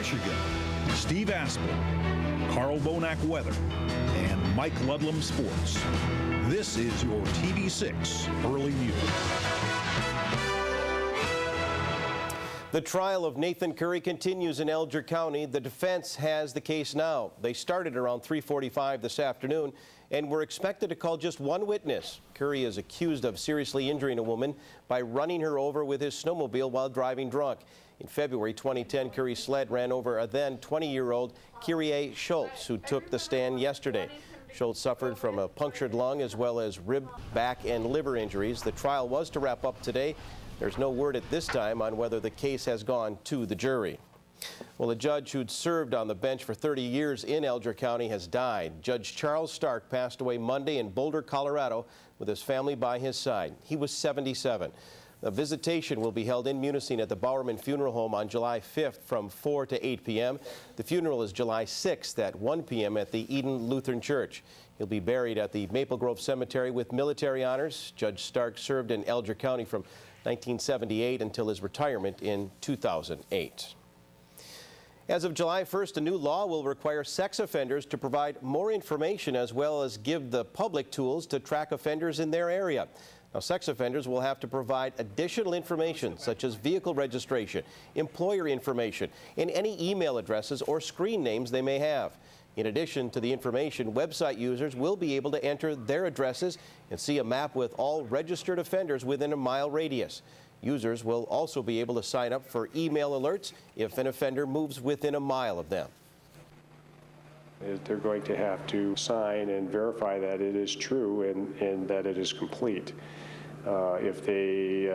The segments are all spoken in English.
Michigan, Steve Aspel, Carl Bonack Weather, and Mike Ludlam Sports. This is your TV6 Early News. The trial of Nathan Curry continues in Elgin County. The defense has the case now. They started around 3:45 this afternoon and were expected to call just one witness. Curry is accused of seriously injuring a woman by running her over with his snowmobile while driving drunk. In February 2010, Curry's sled ran over a then 20-year-old Kyrie Schultz, who took the stand yesterday. Schultz suffered from a punctured lung as well as rib, back, and liver injuries. The trial was to wrap up today. There's no word at this time on whether the case has gone to the jury. Well, a judge who'd served on the bench for 30 years in Elgin County has died. Judge Charles Stark passed away Monday in Boulder, Colorado, with his family by his side. He was 77. A visitation will be held in Munising at the Bowerman Funeral Home on July 5th from 4 to 8 p.m. The funeral is July 6th at 1 p.m. at the Eden Lutheran Church. He'll be buried at the Maple Grove Cemetery with military honors. Judge Stark served in Elgin County from 1978 until his retirement in 2008. As of July 1st, a new law will require sex offenders to provide more information as well as give the public tools to track offenders in their area. Now, sex offenders will have to provide additional information such as vehicle registration, employer information, and any email addresses or screen names they may have. In addition to the information, website users will be able to enter their addresses and see a map with all registered offenders within a mile radius. Users will also be able to sign up for email alerts if an offender moves within a mile of them. They're going to have to sign and verify that it is true and that it is complete. If they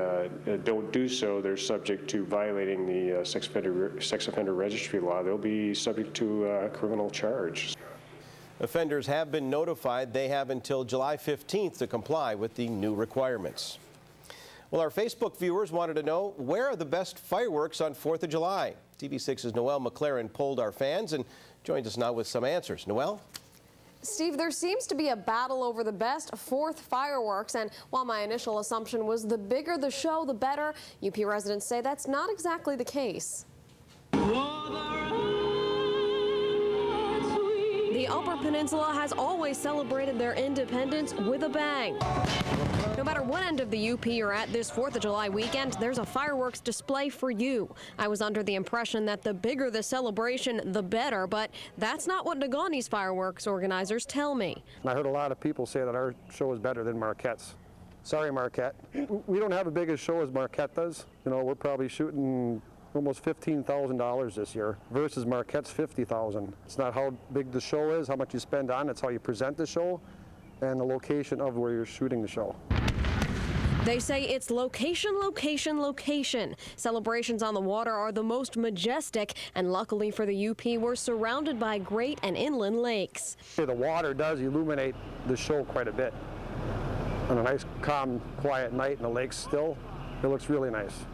don't do so, they're subject to violating the sex offender registry law. They'll be subject to a criminal charge. Offenders have been notified. They have until July 15th to comply with the new requirements. Well, our Facebook viewers wanted to know, where are the best fireworks on 4th of July? TV6's Noelle McLaren polled our fans and joins us now with some answers. Noelle? Steve, there seems to be a battle over the best 4th fireworks, and while my initial assumption was the bigger the show, the better, UP residents say that's not exactly the case. The Upper Peninsula has always celebrated their independence with a bang. No matter what end of the UP you're at this 4th of July weekend, there's a fireworks display for you. I was under the impression that the bigger the celebration, the better, but that's not what Negauntee's fireworks organizers tell me. I heard a lot of people say that our show is better than Marquette's. Sorry, Marquette. We don't have a big as show as Marquette does. You know, we're probably shooting almost $15,000 this year versus Marquette's $50,000. It's not how big the show is, how much you spend on it, it's how you present the show and the location of where you're shooting the show. They say it's location, location, location. Celebrations on the water are the most majestic, and luckily for the UP, we're surrounded by great and inland lakes. The water does illuminate the show quite a bit. On a nice, calm, quiet night in the lakes still, it looks really nice.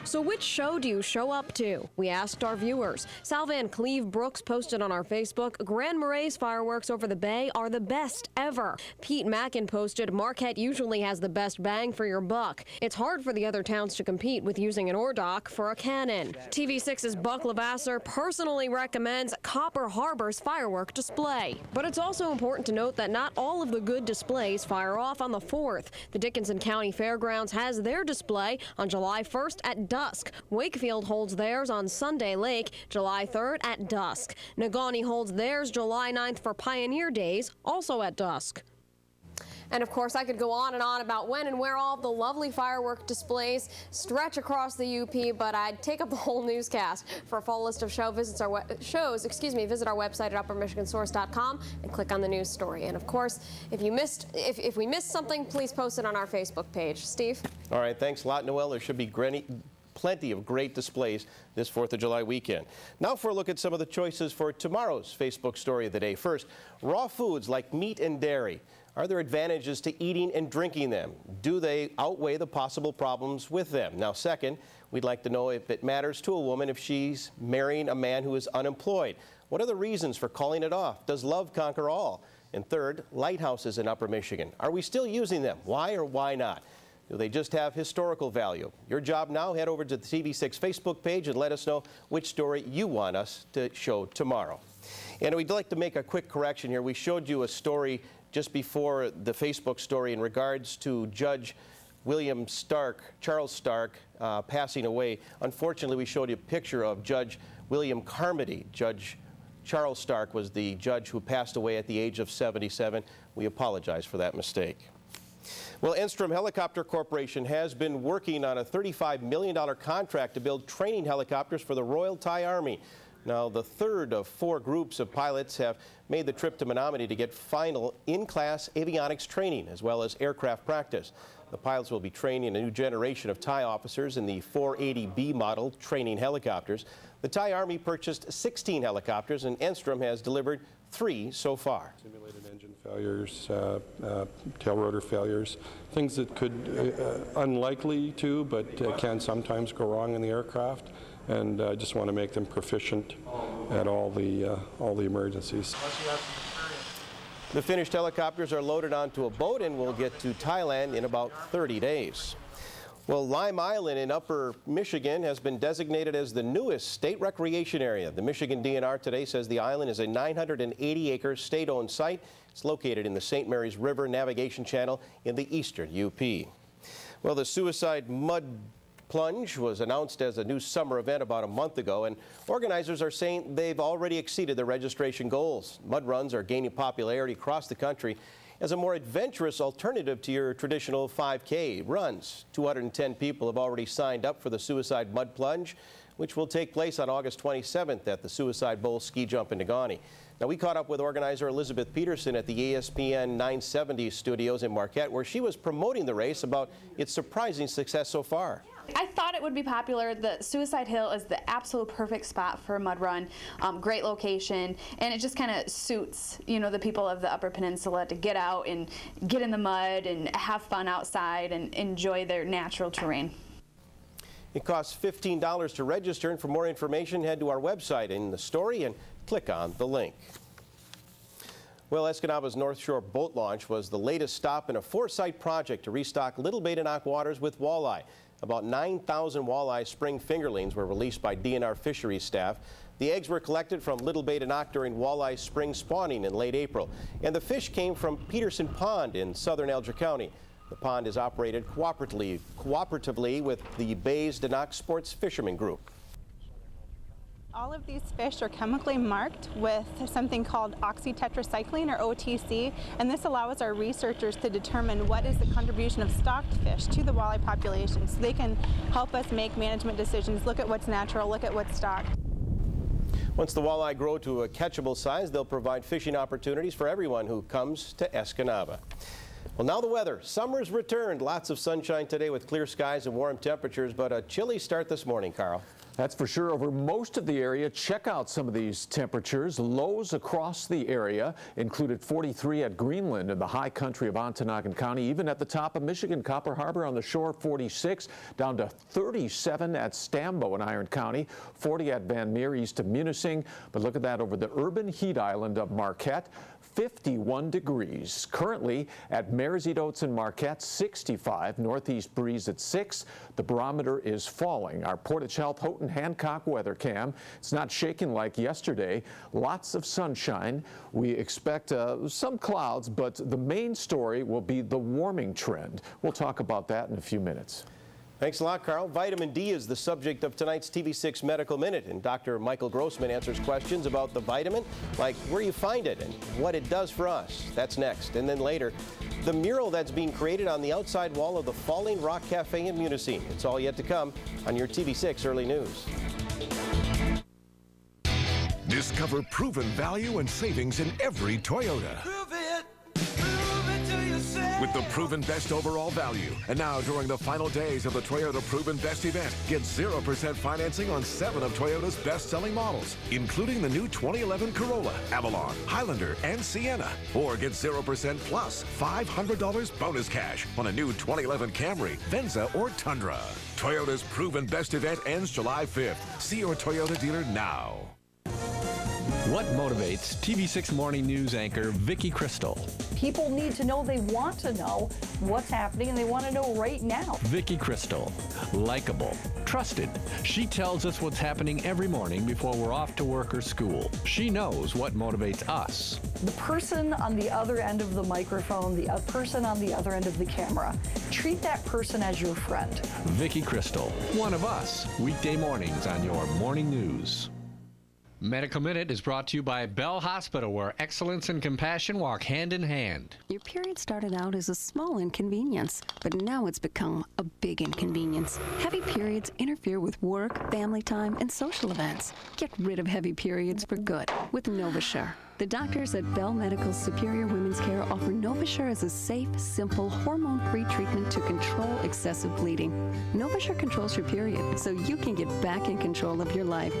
So which show do you show up to? We asked our viewers. Sal Van Cleve Brooks posted on our Facebook, Grand Marais fireworks over the bay are the best ever. Pete Mackin posted, Marquette usually has the best bang for your buck. It's hard for the other towns to compete with using an Ordock for a cannon. TV6's Buck Lavasser personally recommends Copper Harbor's firework display. But it's also important to note that not all of the good displays fire off on the 4th. The Dickinson County Fairgrounds has their display on July 1st at Dusk. Wakefield holds theirs on Sunday Lake, July 3rd at Dusk. Negaunee holds theirs July 9th for Pioneer Days, also at Dusk. And of course, I could go on and on about when and where all of the lovely firework displays stretch across the UP, but I'd take up the whole newscast. For a full list of visit our website at uppermichigansource.com and click on the news story. And of course, if we missed something, please post it on our Facebook page. Steve? All right, thanks a lot, Noelle. There should be plenty of great displays this 4th of July weekend. Now for a look at some of the choices for tomorrow's Facebook story of the day. First, raw foods like meat and dairy. Are there advantages to eating and drinking them? Do they outweigh the possible problems with them? Now, second, we'd like to know if it matters to a woman if she's marrying a man who is unemployed. What are the reasons for calling it off? Does love conquer all? And third, lighthouses in Upper Michigan. Are we still using them? Why or why not? Do they just have historical value? Your job now, head over to the TV6 Facebook page and let us know which story you want us to show tomorrow. And we'd like to make a quick correction here. We showed you a story just before the Facebook story in regards to Judge Charles Stark, passing away. Unfortunately, we showed you a picture of Judge William Carmody. Judge Charles Stark was the judge who passed away at the age of 77. We apologize for that mistake. Well, Enstrom Helicopter Corporation has been working on a $35 million contract to build training helicopters for the Royal Thai Army. Now, the third of 4 groups of pilots have made the trip to Menominee to get final in-class avionics training as well as aircraft practice. The pilots will be training a new generation of Thai officers in the 480B model training helicopters. The Thai Army purchased 16 helicopters, and Enstrom has delivered 3 so far. Simulated engine failures, tail rotor failures, things that could, unlikely to, but can sometimes go wrong in the aircraft. And I just want to make them proficient at all the emergencies. The finished helicopters are loaded onto a boat and will get to Thailand in about 30 days. Well, Lime Island in Upper Michigan has been designated as the newest state recreation area. The Michigan DNR today says the island is a 980-acre state-owned site. It's located in the St. Mary's River Navigation Channel in the eastern UP. Well, the Suicide Mud Plunge was announced as a new summer event about a month ago, and organizers are saying they've already exceeded their registration goals. Mud runs are gaining popularity across the country as a more adventurous alternative to your traditional 5K runs. 210 people have already signed up for the Suicide Mud Plunge, which will take place on August 27th at the Suicide Bowl ski jump in Negaunee. Now, we caught up with organizer Elizabeth Peterson at the ESPN 970 studios in Marquette, where she was promoting the race about its surprising success so far. I thought it would be popular. The Suicide Hill is the absolute perfect spot for a mud run. Great location, and it just kind of suits, the people of the Upper Peninsula to get out and get in the mud and have fun outside and enjoy their natural terrain. It costs $15 to register, and for more information, head to our website in the story and click on the link. Well, Escanaba's North Shore boat launch was the latest stop in a 4-site project to restock Little Bay de Noc waters with walleye. About 9,000 walleye spring fingerlings were released by DNR fisheries staff. The eggs were collected from Little Bay de Noc during walleye spring spawning in late April, and the fish came from Peterson Pond in southern Alger County. The pond is operated cooperatively with the Bay's de Noc Sports Fishermen Group. All of these fish are chemically marked with something called oxytetracycline, or OTC, and this allows our researchers to determine what is the contribution of stocked fish to the walleye population, so they can help us make management decisions, look at what's natural, look at what's stocked. Once the walleye grow to a catchable size, they'll provide fishing opportunities for everyone who comes to Escanaba. Well, now the weather. Summer's returned. Lots of sunshine today with clear skies and warm temperatures, but a chilly start this morning, Carl. That's for sure over most of the area. Check out some of these temperatures. Lows across the area included 43 at Greenland in the high country of Ontonagon County, even at the top of Michigan, Copper Harbor on the shore, 46, down to 37 at Stambo in Iron County, 40 at Van Meer east of Munising. But look at that over the urban heat island of Marquette. 51 degrees. Currently at Marais in Marquette, 65, northeast breeze at 6. The barometer is falling. Our Portage Health Houghton Hancock weather cam. It's not shaking like yesterday. Lots of sunshine. We expect some clouds, but the main story will be the warming trend. We'll talk about that in a few minutes. Thanks a lot, Carl. Vitamin D is the subject of tonight's TV6 Medical Minute, and Dr. Michael Grossman answers questions about the vitamin, like where you find it and what it does for us. That's next. And then later, the mural that's being created on the outside wall of the Falling Rock Cafe in Munising. It's all yet to come on your TV6 Early News. Discover proven value and savings in every Toyota. With the proven best overall value. And now during the final days of the Toyota Proven Best event, get 0% financing on 7 of Toyota's best-selling models, including the new 2011 Corolla, Avalon, Highlander, and Sienna. Or get 0% plus $500 bonus cash on a new 2011 Camry, Venza, or Tundra. Toyota's Proven Best event ends July 5th. See your Toyota dealer now. What motivates TV6 Morning News anchor Vicki Crystal? People need to know, they want to know what's happening, and they want to know right now. Vicki Crystal, likable, trusted. She tells us what's happening every morning before we're off to work or school. She knows what motivates us. The person on the other end of the microphone, the person on the other end of the camera, treat that person as your friend. Vicki Crystal, one of us, weekday mornings on your morning news. Medical Minute is brought to you by Bell Hospital, where excellence and compassion walk hand in hand. Your period started out as a small inconvenience, but now it's become a big inconvenience. Heavy periods interfere with work, family time, and social events. Get rid of heavy periods for good with NovaSure. The doctors at Bell Medical's Superior Women's Care offer NovaSure as a safe, simple, hormone-free treatment to control excessive bleeding. NovaSure controls your period so you can get back in control of your life.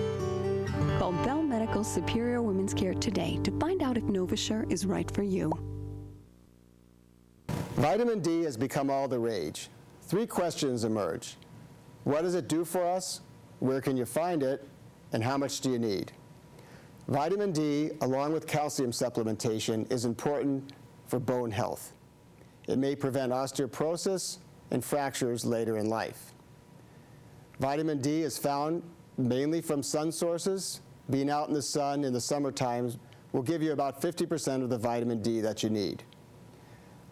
Call Bell Medical Superior Women's Care today to find out if NovaSure is right for you. Vitamin D has become all the rage. 3 questions emerge. What does it do for us? Where can you find it? And how much do you need? Vitamin D, along with calcium supplementation, is important for bone health. It may prevent osteoporosis and fractures later in life. Vitamin D is found mainly from sun sources. Being out in the sun in the summer times will give you about 50% of the vitamin D that you need.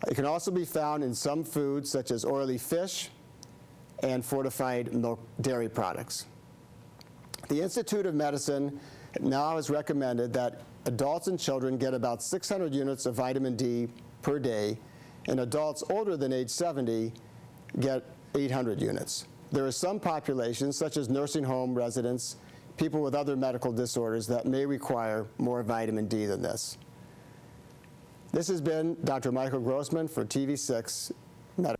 It can also be found in some foods such as oily fish and fortified milk dairy products. The Institute of Medicine now has recommended that adults and children get about 600 units of vitamin D per day, and adults older than age 70 get 800 units. There are some populations, such as nursing home residents, people with other medical disorders, that may require more vitamin D than this. This has been Dr. Michael Grossman for TV6 Medical.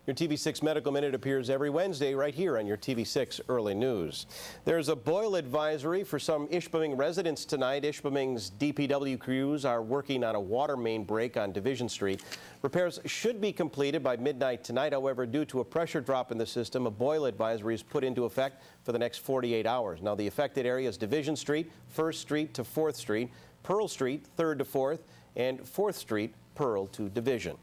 Your TV6 Medical Minute appears every Wednesday right here on your TV6 Early News. There's a boil advisory for some Ishpeming residents tonight. Ishpeming's DPW crews are working on a water main break on Division Street. Repairs should be completed by midnight tonight. However, due to a pressure drop in the system, a boil advisory is put into effect for the next 48 hours. Now, the affected area is Division Street, 1st Street to 4th Street, Pearl Street, 3rd to 4th, and 4th Street, Pearl to Division.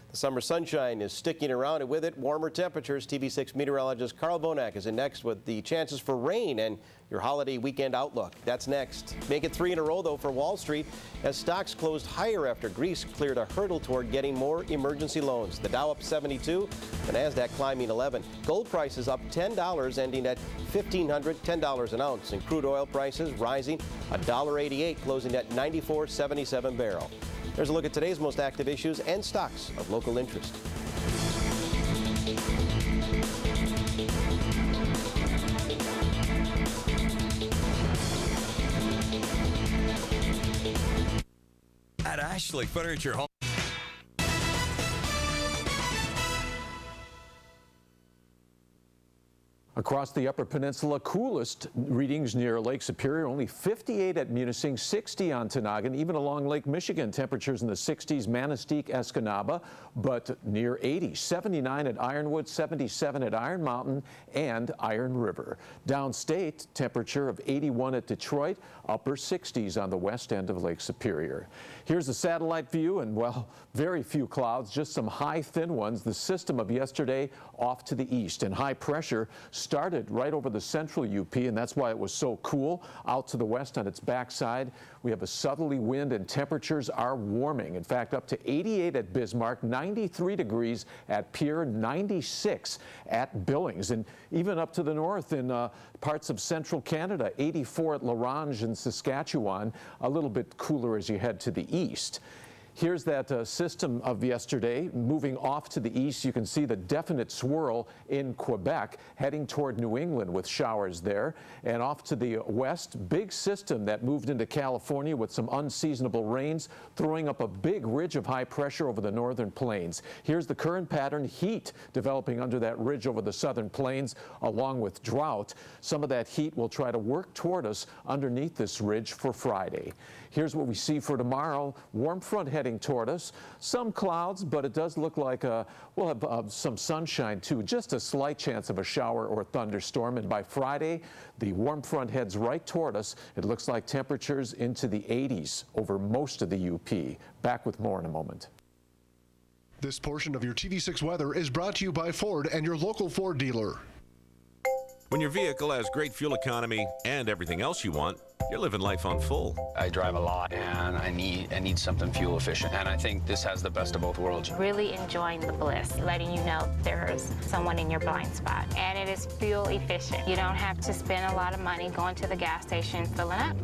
The summer sunshine is sticking around, and with it, warmer temperatures. TV6 meteorologist Carl Bonak is in next with the chances for rain and your holiday weekend outlook. That's next. Make it 3 in a row, though, for Wall Street as stocks closed higher after Greece cleared a hurdle toward getting more emergency loans. The Dow up 72, the NASDAQ climbing 11. Gold prices up $10, ending at $1,510 an ounce. And crude oil prices rising $1.88, closing at 94.77 barrel. There's a look at today's most active issues and stocks of local interest. At Ashley Furniture Home. Across the Upper Peninsula, coolest readings near Lake Superior, only 58 at Munising, 60 on Tanagan, even along Lake Michigan, temperatures in the 60s, Manistee, Escanaba, but near 80, 79 at Ironwood, 77 at Iron Mountain and Iron River. Downstate, temperature of 81 at Detroit, upper 60s on the west end of Lake Superior. Here's a satellite view, and well, very few clouds, just some high, thin ones. The system of yesterday off to the east, and high pressure started right over the central UP, and that's why it was so cool. Out to the west on its backside, we have a southerly wind, and temperatures are warming. In fact, up to 88 at Bismarck, 93 degrees at Pierre, 96 at Billings, and even up to the north in parts of central Canada, 84 at La Ronge in Saskatchewan, a little bit cooler as you head to the east. Here's that system of yesterday moving off to the east. You can see the definite swirl in Quebec heading toward New England with showers there. And off to the west, big system that moved into California with some unseasonable rains, throwing up a big ridge of high pressure over the northern plains. Here's the current pattern, heat developing under that ridge over the southern plains along with drought. Some of that heat will try to work toward us underneath this ridge for Friday. Here's what we see for tomorrow. Warm front heading heading toward us. Some clouds, but it does look like we'll have some sunshine too. Just a slight chance of a shower or thunderstorm. And by Friday, the warm front heads right toward us. It looks like temperatures into the 80s over most of the UP. Back with more in a moment. This portion of your TV6 weather is brought to you by Ford and your local Ford dealer. When your vehicle has great fuel economy and everything else you want, you're living life on full. I drive a lot and I need something fuel efficient, and I think this has the best of both worlds. Really enjoying the bliss, letting you know there's someone in your blind spot, and it is fuel efficient. You don't have to spend a lot of money going to the gas station filling up.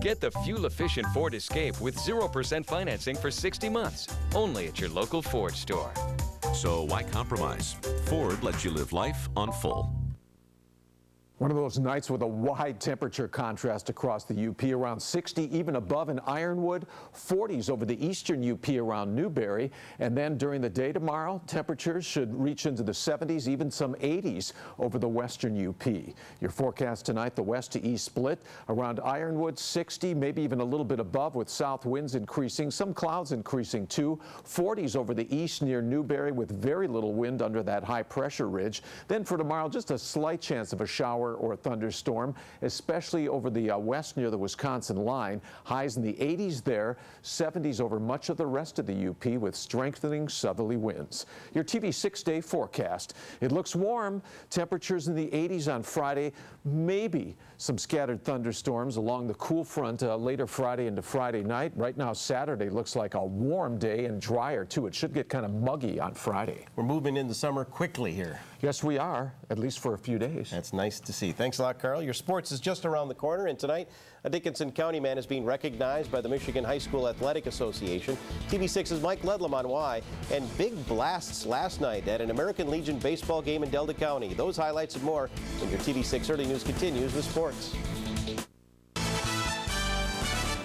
Get the fuel-efficient Ford Escape with 0% financing for 60 months, only at your local Ford store. So why compromise? Ford lets you live life on full. One of those nights with a wide temperature contrast across the UP, around 60, even above in Ironwood, 40s over the eastern UP around Newberry, and then during the day tomorrow, temperatures should reach into the 70s, even some 80s over the western UP. Your forecast tonight, the west to east split around Ironwood, 60, maybe even a little bit above with south winds increasing, some clouds increasing too, 40s over the east near Newberry with very little wind under that high pressure ridge. Then for tomorrow, just a slight chance of a shower or a thunderstorm, especially over the west near the Wisconsin line. Highs in the 80s there, 70s over much of the rest of the UP with strengthening southerly winds. Your TV 6-day forecast. It looks warm. Temperatures in the 80s on Friday. Maybe some scattered thunderstorms along the cool front later Friday into Friday night. Right now, Saturday looks like a warm day and drier too. It should get kind of muggy on Friday. We're moving into summer quickly here. Yes, we are, at least for a few days. That's nice to see. Thanks a lot, Carl. Your sports is just around the corner, and tonight, a Dickinson County man is being recognized by the Michigan High School Athletic Association. TV6's Mike Ludlam on why, and big blasts last night at an American Legion baseball game in Delta County. Those highlights and more when your TV6 Early News continues with sports.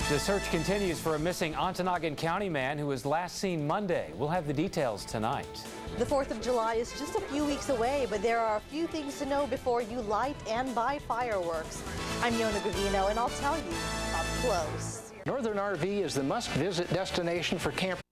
The search continues for a missing Ontonagon County man who was last seen Monday. We'll have the details tonight. The 4th of July is just a few weeks away, but there are a few things to know before you light and buy fireworks. I'm Yona Gavino, and I'll tell you up close. Northern RV is the must-visit destination for campers.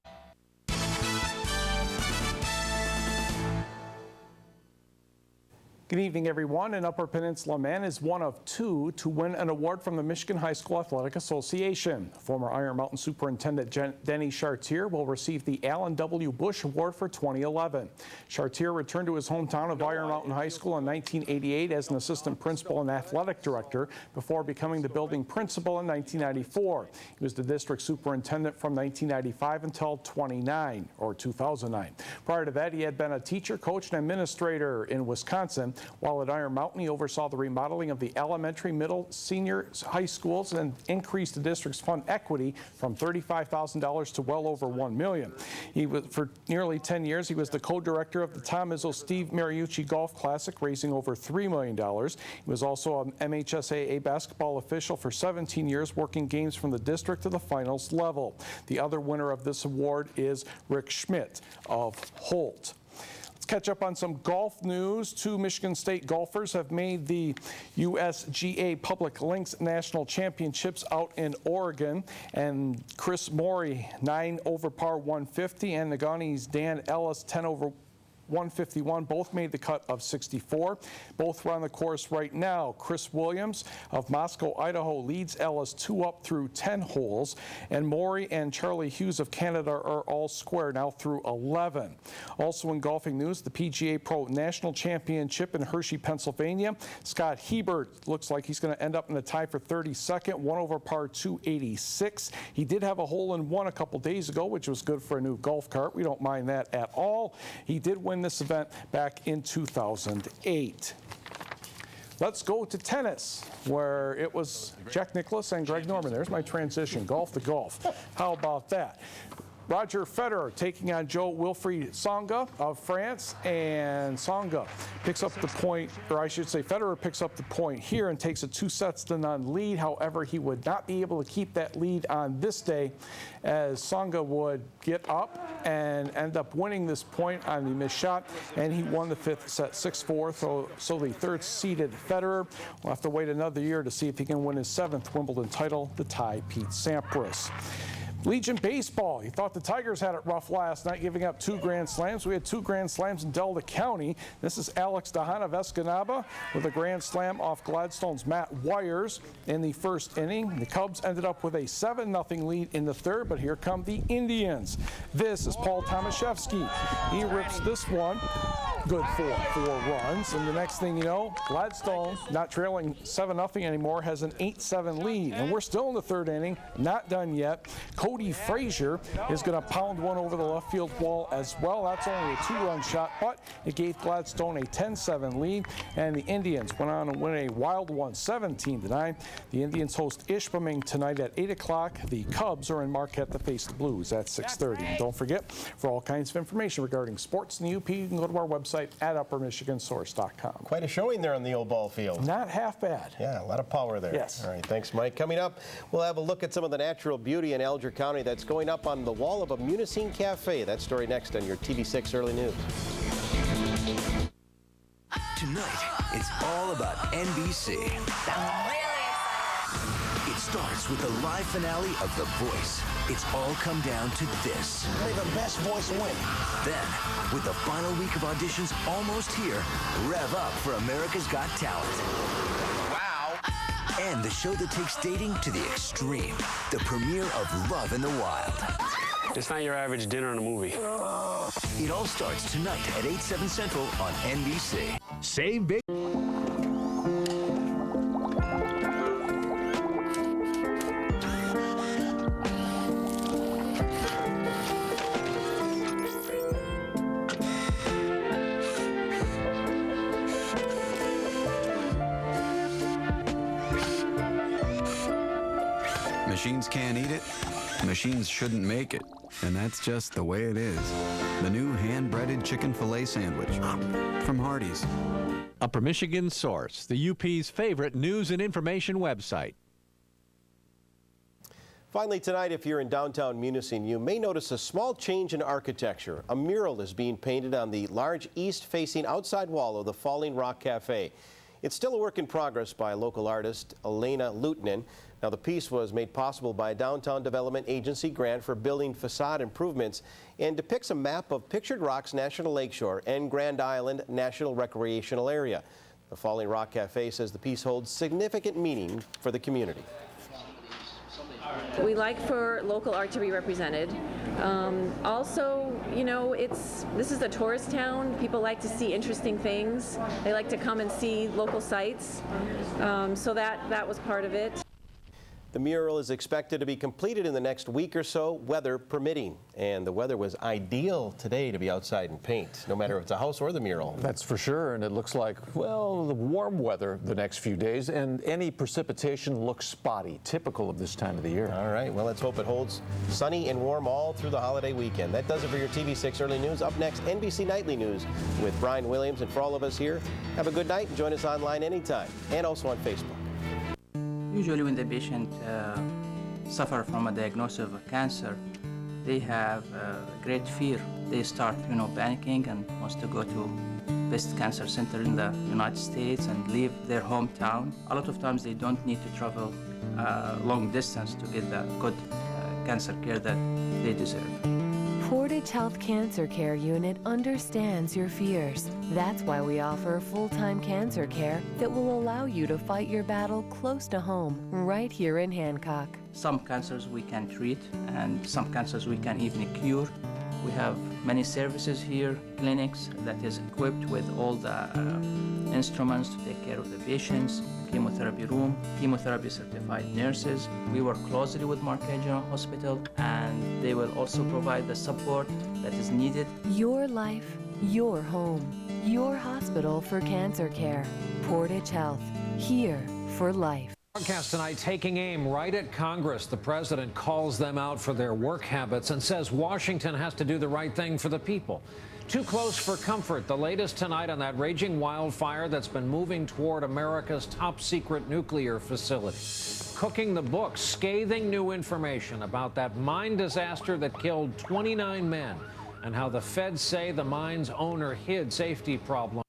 Good evening, everyone. An Upper Peninsula man is one of two to win an award from the Michigan High School Athletic Association. Former Iron Mountain Superintendent Denny Chartier will receive the Allen W. Bush Award for 2011. Chartier returned to his hometown of Iron Mountain High School in 1988 as an assistant principal and athletic director before becoming the building principal in 1994. He was the district superintendent from 1995 until 2009. Prior to that, he had been a teacher, coach, and administrator in Wisconsin. While at Iron Mountain, he oversaw the remodeling of the elementary, middle, senior high schools and increased the district's fund equity from $35,000 to well over $1 million. For nearly 10 years, he was the co-director of the Tom Izzo Steve Mariucci Golf Classic, raising over $3 million. He was also an MHSAA basketball official for 17 years, working games from the district to the finals level. The other winner of this award is Rick Schmidt of Holt. Catch up on some golf news. Two Michigan State golfers have made the USGA Public Links National Championships out in Oregon. And Chris Mory, 9 over par 150, and Nagani's Dan Ellis, 10 over 151, both made the cut of 64. Both are on the course right now. Chris Williams of Moscow, Idaho, leads Ellis 2 up through 10 holes, and Mory and Charlie Hughes of Canada are all square now through 11. Also in golfing news, the PGA Pro National Championship in Hershey, Pennsylvania. Scott Hebert looks like he's going to end up in the tie for 32nd, 1 over par 286. He did have a hole-in-one a couple days ago, which was good for a new golf cart. We don't mind that at all. He did win this event back in 2008. Let's go to tennis, where it was Jack Nicklaus and Greg Norman. There's my transition, golf to golf. How about that? Roger Federer taking on Jo-Wilfried Tsonga of France, and Tsonga picks up the point, or I should say Federer picks up the point here and takes a 2-0 lead. However, he would not be able to keep that lead on this day, as Tsonga would get up and end up winning this point on the missed shot, and he won the 5th set 6-4. So the third-seeded Federer will have to wait another year to see if he can win his 7th Wimbledon title to tie Pete Sampras. Legion Baseball. You thought the Tigers had it rough last night, giving up 2 grand slams. We had 2 grand slams in Delta County. This is Alex Dahana of Escanaba with a grand slam off Gladstone's Matt Wires in the first inning. The Cubs ended up with a 7-0 lead in the third, but here come the Indians. This is Paul Tomaszewski. He rips this one. Good for 4 runs. And the next thing you know, Gladstone, not trailing 7-0 anymore, has an 8-7 lead. And we're still in the third inning, not done yet. Cody Frazier is going to pound one over the left field wall as well. That's only a 2-run shot, but it gave Gladstone a 10-7 lead. And the Indians went on to win a wild one, 17-9. The Indians host Ishpeming tonight at 8 o'clock. The Cubs are in Marquette to face the Blues at 6:30. And don't forget, for all kinds of information regarding sports in the UP, you can go to our website at uppermichigansource.com. Quite a showing there on the old ball field. Not half bad. Yeah, a lot of power there. Yes. All right, thanks, Mike. Coming up, we'll have a look at some of the natural beauty in Alger County that's going up on the wall of a Munising Cafe. That story next on your TV6 Early News. Tonight, it's all about NBC. It starts with the live finale of The Voice. It's all come down to this. May the best voice win. Then, with the final week of auditions almost here, rev up for America's Got Talent. Wow. And the show that takes dating to the extreme. The premiere of Love in the Wild. It's not your average dinner and a movie. It all starts tonight at 8/7 Central on NBC. Save big. Machines can't eat it, machines shouldn't make it. And that's just the way it is. The new hand-breaded chicken filet sandwich from Hardee's. Upper Michigan Source, the UP's favorite news and information website. Finally tonight, if you're in downtown Munising, you may notice a small change in architecture. A mural is being painted on the large east-facing outside wall of the Falling Rock Cafe. It's still a work in progress by local artist Elena Lutinen. Now, the piece was made possible by a downtown development agency grant for building facade improvements and depicts a map of Pictured Rocks National Lakeshore and Grand Island National Recreational Area. The Falling Rock Cafe says the piece holds significant meaning for the community. We like for local art to be represented. Also, you know, this is a tourist town. People like to see interesting things. They like to come and see local sites. So that was part of it. The mural is expected to be completed in the next week or so, weather permitting. And the weather was ideal today to be outside and paint, no matter if it's a house or the mural. That's for sure, and it looks like, well, the warm weather the next few days, and any precipitation looks spotty, typical of this time of the year. All right, well, let's hope it holds sunny and warm all through the holiday weekend. That does it for your TV6 Early News. Up next, NBC Nightly News with Brian Williams. And for all of us here, have a good night and join us online anytime, and also on Facebook. Usually when the patient suffer from a diagnosis of cancer, they have great fear. They start, panicking and wants to go to best cancer center in the United States and leave their hometown. A lot of times they don't need to travel long distance to get the good cancer care that they deserve. Portage Health Cancer Care Unit understands your fears. That's why we offer full-time cancer care that will allow you to fight your battle close to home, right here in Hancock. Some cancers we can treat, and some cancers we can even cure. We have many services here, clinics that is equipped with all the instruments to take care of the patients, chemotherapy room, chemotherapy certified nurses. We work closely with Marquette General Hospital, and they will also provide the support that is needed. Your life, your home, your hospital for cancer care. Portage Health, here for life. Broadcast tonight taking aim right at Congress. The president calls them out for their work habits and says Washington has to do the right thing for the people. Too close for comfort. The latest tonight on that raging wildfire that's been moving toward America's top secret nuclear facility. Cooking the books, scathing new information about that mine disaster that killed 29 men and how the feds say the mine's owner hid safety problems.